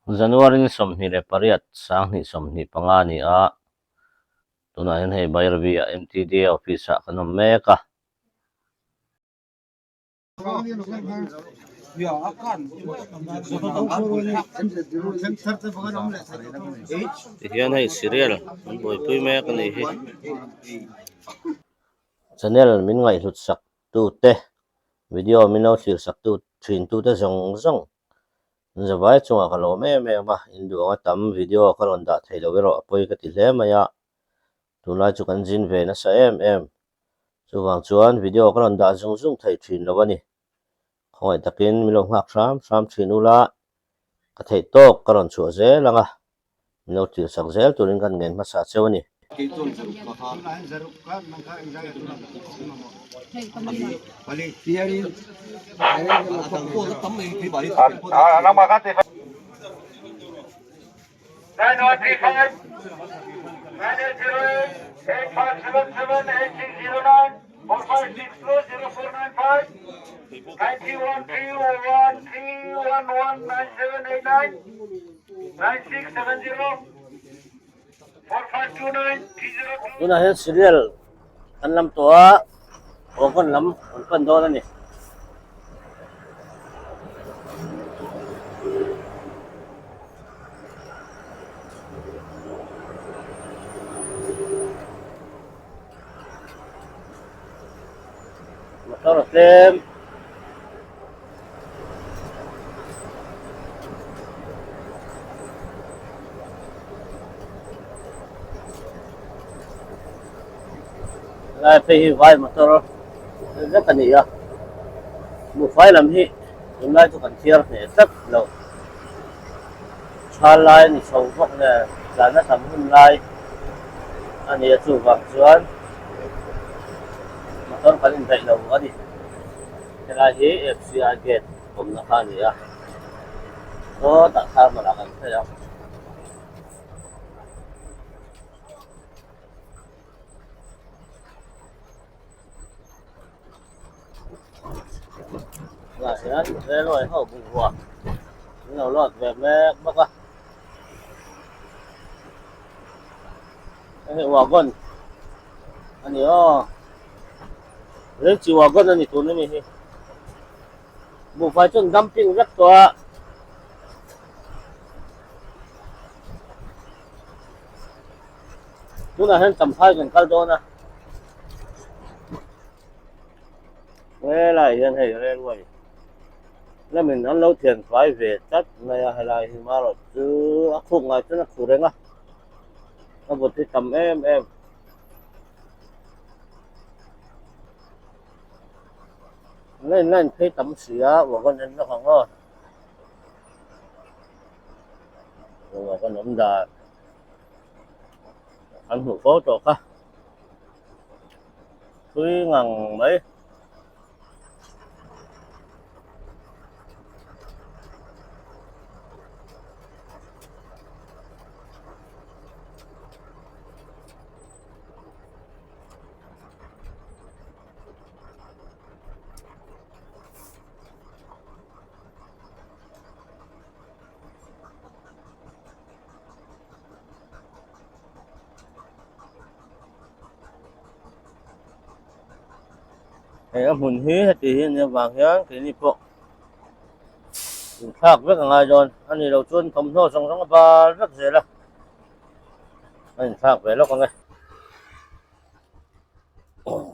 January ni somni le pariat sang ni somni pangani a tuna hen hei Bairvi a MTD office a kanom meka hian hei serial boi pui mek ani hi channel min ngai hlut sak tu te video mino thlir sak tu thin tu te zong zong zawai chunga kalo me ma indu anga tam video kalon da thailo wero apoi ka ti hle maya tunai chu kan jin ve na sa em chuwang chuan video kalon da zung zung thai thin lo ani khoi takin milo ngak sam thin ula ka thei tok kalon chu ze langa milo thlir sak zel turin kan ngen ma sa chewani tuna hen serial kan lam to a kon lam pan do ani motor tem lai pe hi vai motor rất là nhỉ một phái làm hi hôm nay tôi cần chia để rất lâu xa lai thì sầu không nè là nó thầm hôm nay anh ấy chủ vàng chuan mà tôi phải dạy lâu quá đi cái này thì FCI gate cũng là khá nhỉ có tại sao mà là cần thế không là thế đấy rồi họ bùng hòa nó lọt về mẹ bác à cái hòa con anh nhớ lấy chiều hòa con anh tụi nó mình một vài chân dumping rất to chúng là hơn tầm 2 gần caldo nè thế là hiện hay lên rồi là mình ăn lâu tiền phải về chắc này hay là thì mà rồi chứ ác khung này chứ nó khủ đấy á nó một cái tầm em lên thấy tầm xỉa của con nên nó không ngon rồi con ống đà ăn hủ phố trộn á túi ngàn mấy cái hồn hí thì hiện vàng hiáng cái này bộ khác rất là ngay rồi anh ấy đầu xuân thầm thô xong xong ba rất dễ là anh khác về lúc con này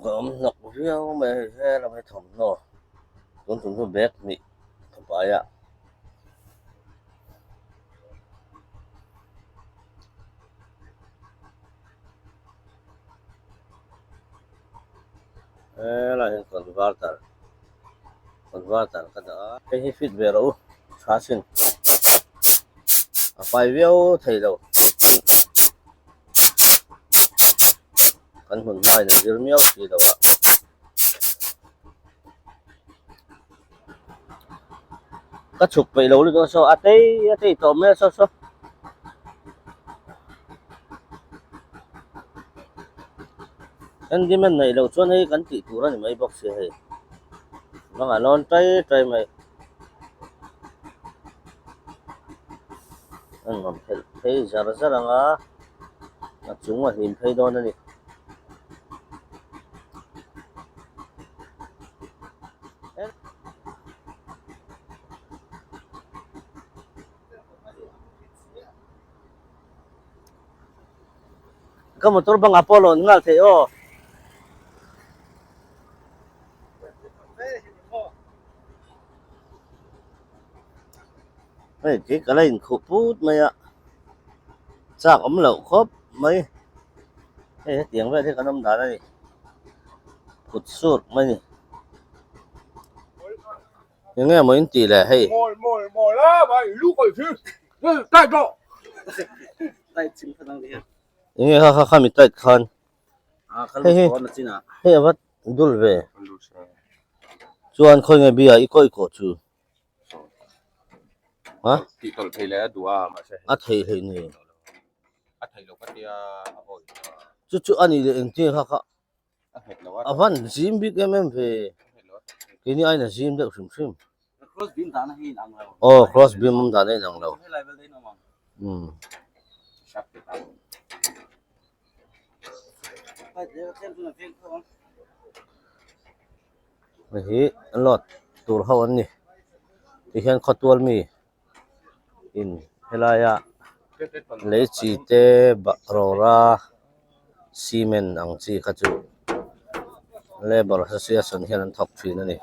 gồm nọc riêu mày hay là mày thầm thô cũng thầm thô bé nị thầm bái ạ là hiện converter cái đó cái fit về đâu khá xin phải view thầy đâu kan hun mai na irmiao ti đâu ạ cái chụp về lâu luôn sao à thế tôm ấy sao anh đi bên này lâu xuân ấy cắn chỉ thủ ra thì mấy bọc xe hay nó là non trái trái mày anh mà thấy giờ rất là ngã chúng mà nhìn thấy đó này cái motor bang Apollo ngal thế ô ấy cái này khổ phút mày ạ chắc ấm lẩu khớp mấy cái tiếng về thế cái năm đá này cột sụt mấy nhỉ những nghe mấy tỷ lệ hay mồi lá vậy lúc rồi chứ tay độ tay chính phần năng đi những nghe ha mi tay khan cái lúc đó là gì nào hay vật đul về chuan khôi nghe bia iko chu hả thì tôi thấy là đùa mà sẽ thấy nè thấy lúc cái ôi chú anh đi đến tiền ha hết rồi van gym big em về cái này là gym được sum cross beam ta nó hin ang lâu oh cross beam mum da này nang lo cái level đấy nó mà sắp cái tao phải để xem tôi là phim không hi lot tur ho an ni ti hian khotwal mi in helaya lấy chi te rora cement ang chi kha chu labor association hian an thok thin ani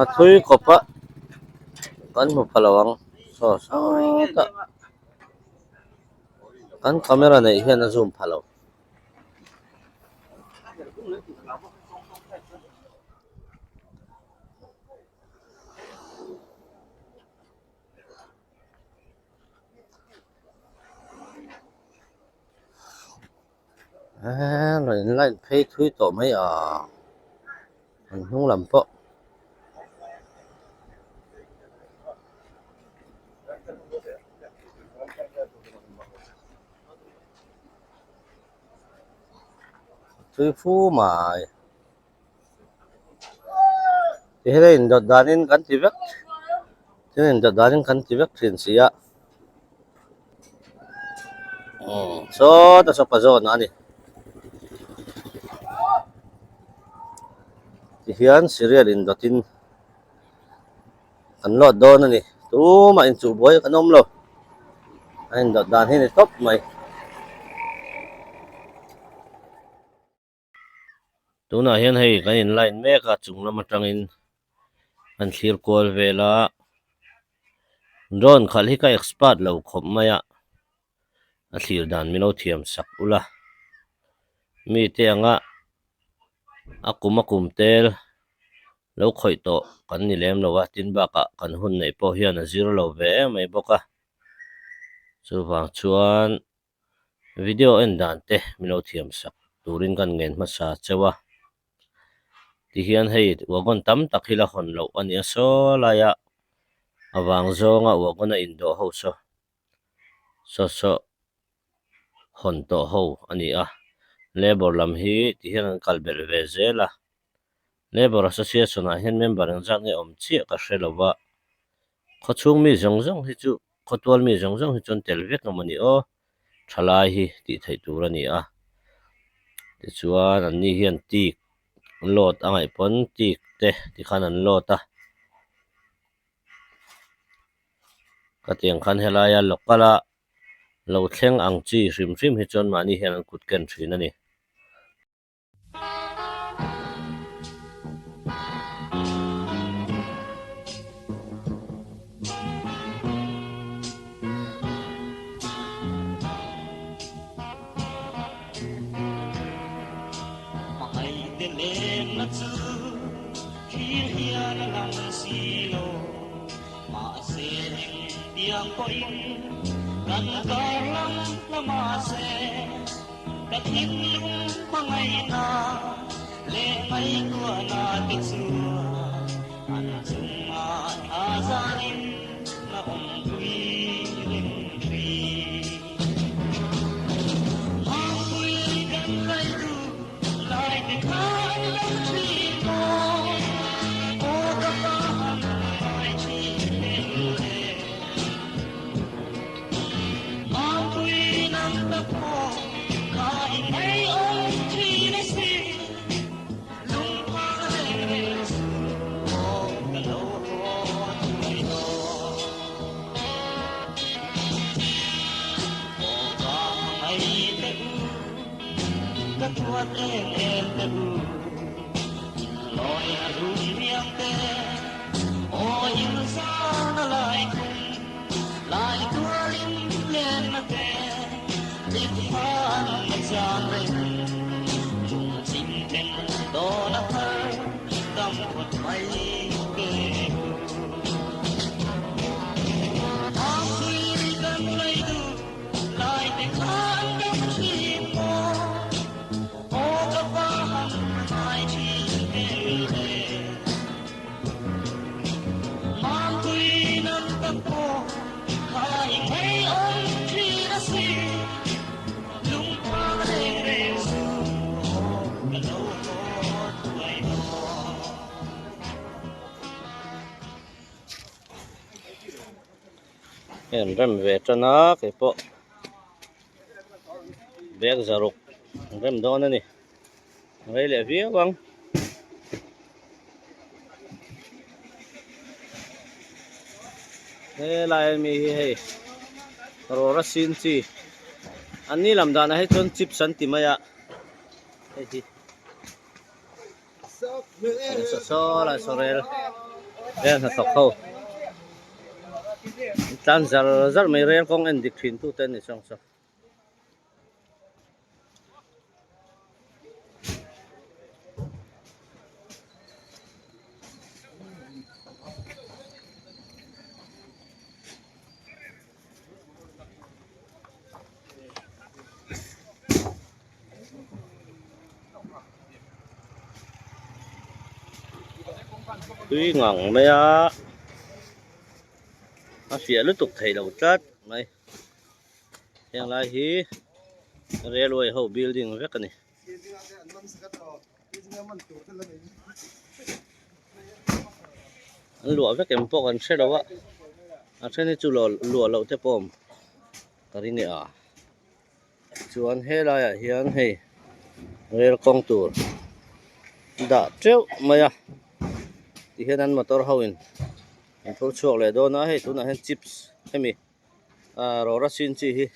a thui kopa kan mu phalawang so ta kan camera nei hian a zoom phalo rồi lại phê thui tổ mấy mình không làm po thui phu mà thì thế này đợt đàn cắn ti vek thế này đợt đàn cắn ti vek thuyền xí ạ so ta so pa zo na ni thì hian serial in dotin kan lot do na ni tu ma in chu boy kan om lo anh đợt đàn thế top mày tu na hian hei kan in line me ka chung lam atang in an thlir kol vela drone khal hi ka expert lo khom maya a thlir dan mino thiam sak ula mi te anga akum tel lo khoi to kan ni lem lo wa tin ba ka kan hun nei po hian a zero lo ve mai boka chu wang chuan video en dan te mino thiam sak turin kan ngen ma sa chewa ti hian hei wagon tam tak hila hon lo ani a so la ya awang zonga wagona indo ho so hon to ho ani a labor lam hi ti hian kalbel ve zela labor association a hian member ang jang nge om chi ka hrelowa khochung mi zong hi chu khotwal mi zong hi chon tel vek ngam ani o thalai hi ti thei tur ani a ti chuan an ni hian tik lot angai pon tik te ti khan an lot a ka tiang khan helaya lokala lo thleng ang chi hrim hi chon mani hian an kut ken thin ani Kan kalang lamase katin lung pangai na le mai ko na kitsua an chunga azarin na tui rin tri ha pui kan lai du lại để khát lòng chi mong ô các bạn mai chi đến lệ mang quy năm tập hồ khai ngay ôm chi để xin lung hoa lệ ô cả lâu tuổi đó ô cả ngày tết các tuat em tết loi rung miang te o in sa na lai tua lim lên na te lim phan na chang re chung chim ten do na thơ tâm phật mai ke thang khi gần lấy du lại để khát đông chi mo ô các bạn mai chi về mang quy năm tập cô hai ngày ôm chi đã xì lung qua đêm đêm cả lâu tuổi đó em rem về cho nó cái bộ bẹc giờ rục rem đó nữa nè vậy là phía băng thế lại mi hay rồi ra xin chi anh đi làm đàn hay chọn chip sẵn tìm mày ạ cái gì so là so rel rel thật khâu tan giờ rất mấy rel con anh được thuyền tu tên này xong xong tuy ngon mấy á nó phía lúc tục thầy đầu chất mày hiện lại thì railway hậu building rất này anh lụa với kèm bộ còn xe đâu á anh xe này chú lụa lậu thế bom cái này à chú anh hết lại à hiện hay rail công tour đã treo mày à thì hiện anh motor hauin anh thôi chuộc lại đó nó hay tụi nó hay chips hay mi à rồi ra xin chi hi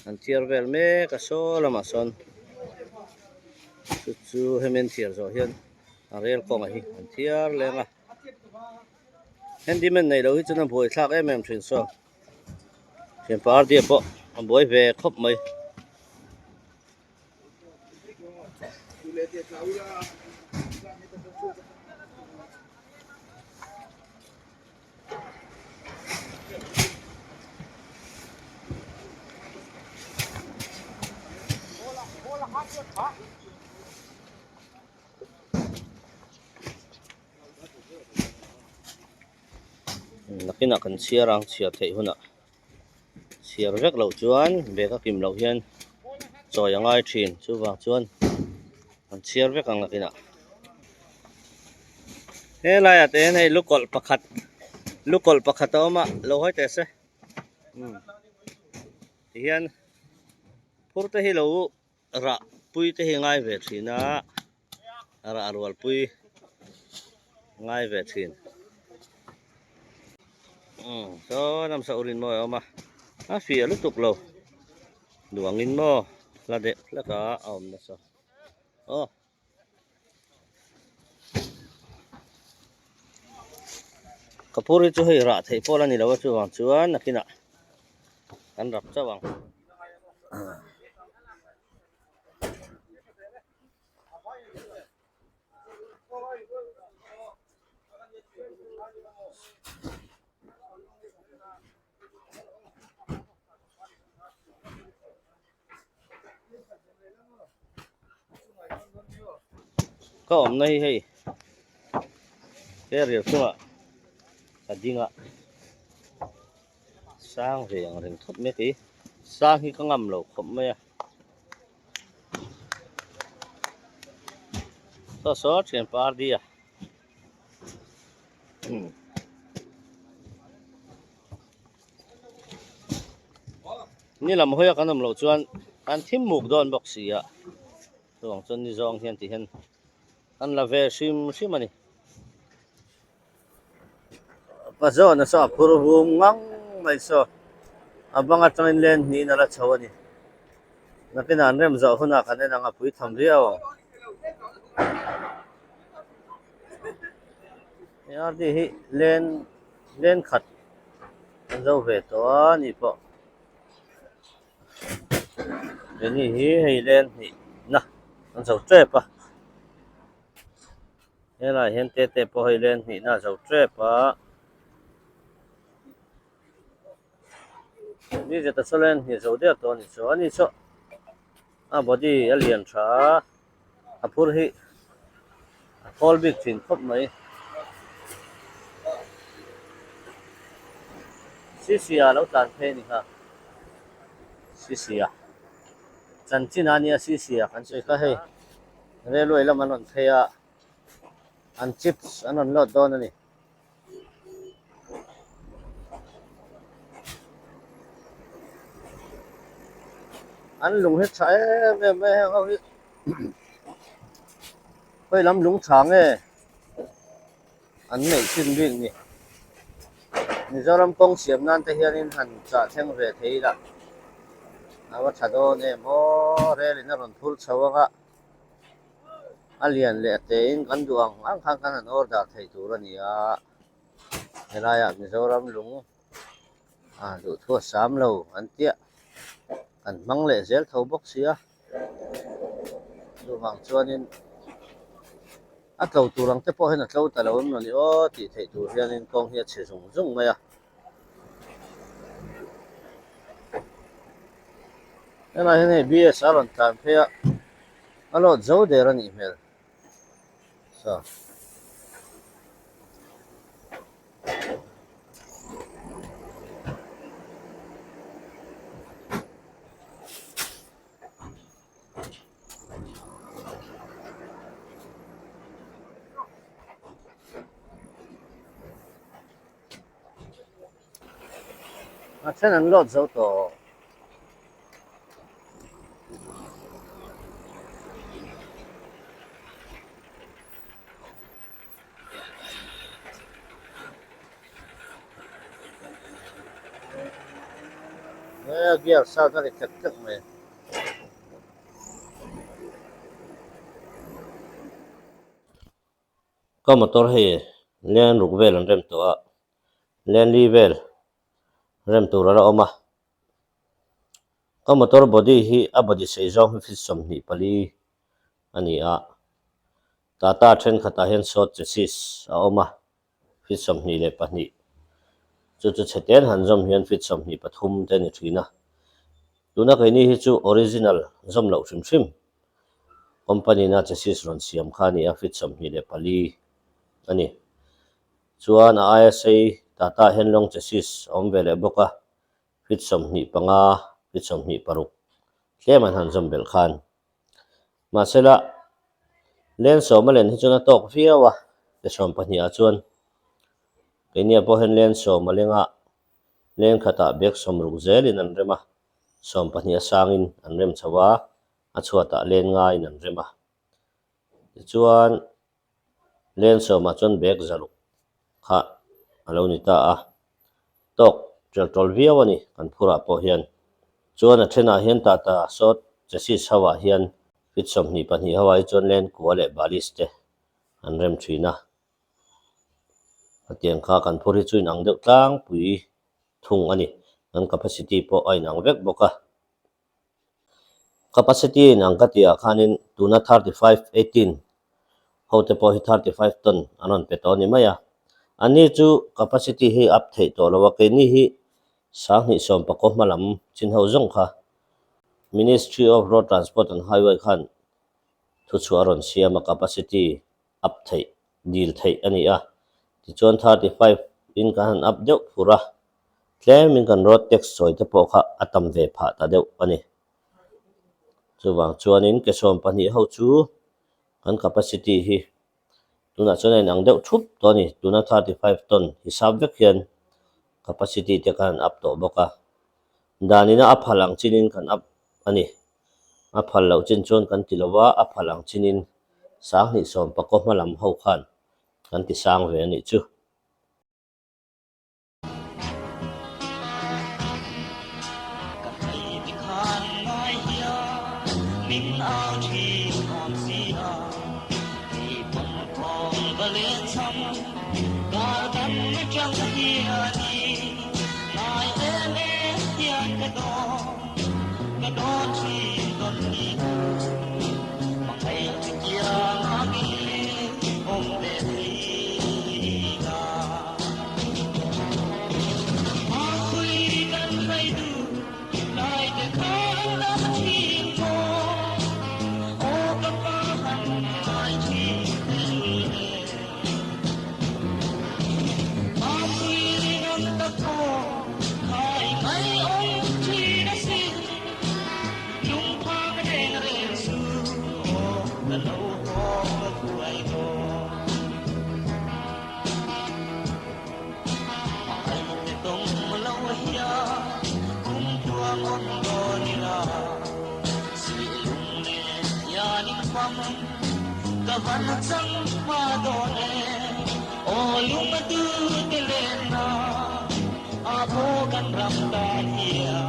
anh thier vel me cả số là mà son chú hay men thier rồi hiện anh rail công hi anh thier lên à handyman này đâu hết cho nó bồi thác em chuyển sang chuyển phá đi bộ anh bồi về khóc mày cái nào cần chia răng chia thấy hơn ạ chia rất lâu chuan về các kim lâu hiền rồi yang ai truyền chú vào chuan còn chia rất càng là cái nào thế này à thế này lúc col pakhat đó mà lâu hết thế hiền phur te hi lo ra pui te hi ngai ve thina ra arwal pui ngai ve thin so nam sa urin mo ma a fi lu tuk lo duangin mo la de la ka om na so kapuri chu hei ra thei pola ni lo chu wang chuan nakina kan rap chawang có ổn này hay cái riêng không ạ cái gì ạ sang riêng thốt mấy tí sang khi có ngầm lẩu khổng mấy à to so chen par dia ni lam hoya kanam lo chuan an thim muk don box sia chuang chon ni zong hian ti hen an la ve sim sim ani pa zo na so phur hum ngang mai so abanga tangin len ni na la chawani na kina an rem zo huna kan na nga pui tham riaw ya di hi len khat an zo ve to ni po ni hi hei len ni na an zo tre pa hela hian te po hei len ni na zo tre pa ni je ta solen ni zo dia to ni so ani so a body alien tha a phur hi a phol big thin khop mai sisia lo tan phe ni ha sisia chan chin ania sisia kan sei ka hei re loi lam anon theya an chips anon lot don ani an lung hết trái me hoi hoi lam lung chang e an nei chin ring ni Mizoram kong siam nan te hian in han cha theng ve thei la awa thado ne mo re lin ron thul chawanga alian le te in kan duang ang khang kan an order thei tur ania helaya Mizoram lung du thua sam lo an tia kan mang le zel tho box sia du wang chuanin a tlo turang te po hen a tlo ta lo no ni o ti thei tur hian in kong hi che zung zung mai a ela hen ei bs aron tan phe a alo zo de ran i mel so a chen an lot zo to gear sao ta lại cật mày có motor hay len ruk vel an rem to a len li vel rem tur ra oma có motor body hi a body sei zong fit som ni pali ani a tata then khata hen short chassis a oma fit som ni le pani chu cheten han zom hian fit som ni pathum te ni thina tuna kai ni hi chu original zom lo trim trim company na chassis ron siam khani a fit som ni le pali ani chuan a ISA tata hen long chassis om vele boka fit som ni panga fit som ni paruk tleman han zom bel khan masela len somalen hi chuna tok fiawa te som pani a chuan kenia po hen len somalenga len khata bek som ruk zelin an rema som pani asangin an rem chawa a chuata len ngai an rema chuan len soma chon bek zaluk kha alo ni ta a tok tol viawani kan phura po hian chuan a thena hian tata sot chassis hawa hian fit som ni pani hawai chon len kuale baliste an rem thina atiang kha kan phuri chuin ang deuh tlang pui thung ani an capacity po ai nang vek boka capacity nang katia khanin tuna 3518 hote po hi 35 ton anon petoni maya ani chu capacity hi up thei to lawa ke ni hi sang ni som pa ko malam chin ho zong kha Ministry of Road Transport and Highway khan thu chu aron siama capacity up thei deal thei ani a ti chon 35 in kan up deuh pura claim in kan road tax soi te po kha atam ve pha ta deuh ani chuwang chuanin ke som pani ho chu kan capacity hi tuna chuan ang deuh thup to ni tuna 35 ton hisab vek hian capacity te kan up to boka danina a phalang chinin kan up ani a phal lo chin chuan kan tilowa a phalang chinin sang ni som pako malam ho khan kan ti sang ve ni chu mình ao chi còn gì thì bông con và lên sông cả tâm chẳng gì lại em hiền cái đó chỉ còn đi mà hay kia ngami ông để đi ra mà quy cần phải đủ lại để khăn lắm chi kavan sang madone o lumatu telena apo kan ramdania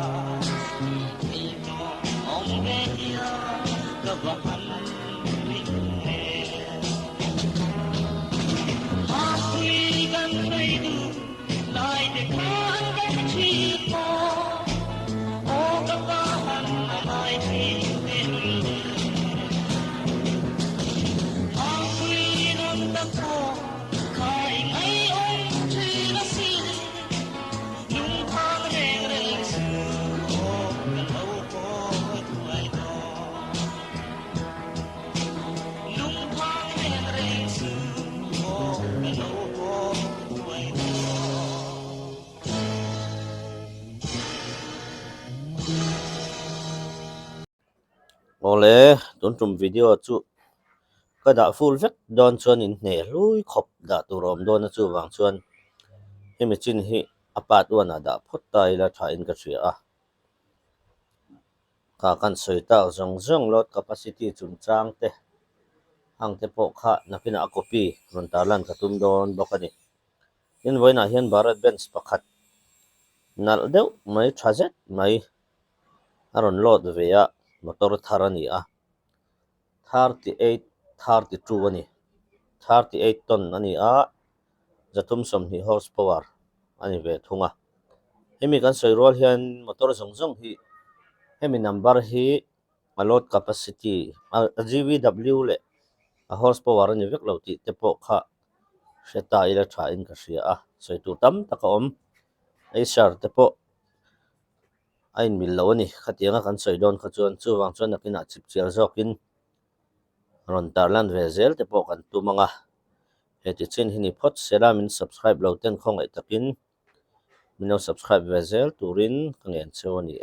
ito ombedia kavan rinne api kan reidu lai de kan kan chito o kavan mai chito ole tun tum video chu ka da full vek don chuan in hne lui khop da turom don chu wang chuan hemi chin hi apat wana da phot tai la tha in ka thria a ka kan soita zong zong lot capacity chun chang te hang te po kha napina a copy ron talan ka tum don bokani in voina hian bharat bench pakhat nal deuh mai thazet mai aron lot ve a motor thar ani a 32 ani 38 ton ani a zatum som hi horsepower ani ve thunga hemi kan soirol hian motor zong zong hi hemi number hi a load capacity a GVW le a horsepower ani vek lo ti te po kha seta ila tha in ka hria a soitu tam taka om ai shar te po ain mil lo ani khatianga kan soidon kha chuan chu wang chuan nakina chip chiar zokin ron tarlan ve zel te po kan tumanga heti chin hini phot selamin subscribe lo ten khong ai takin mino subscribe ve zel turin kangen chewani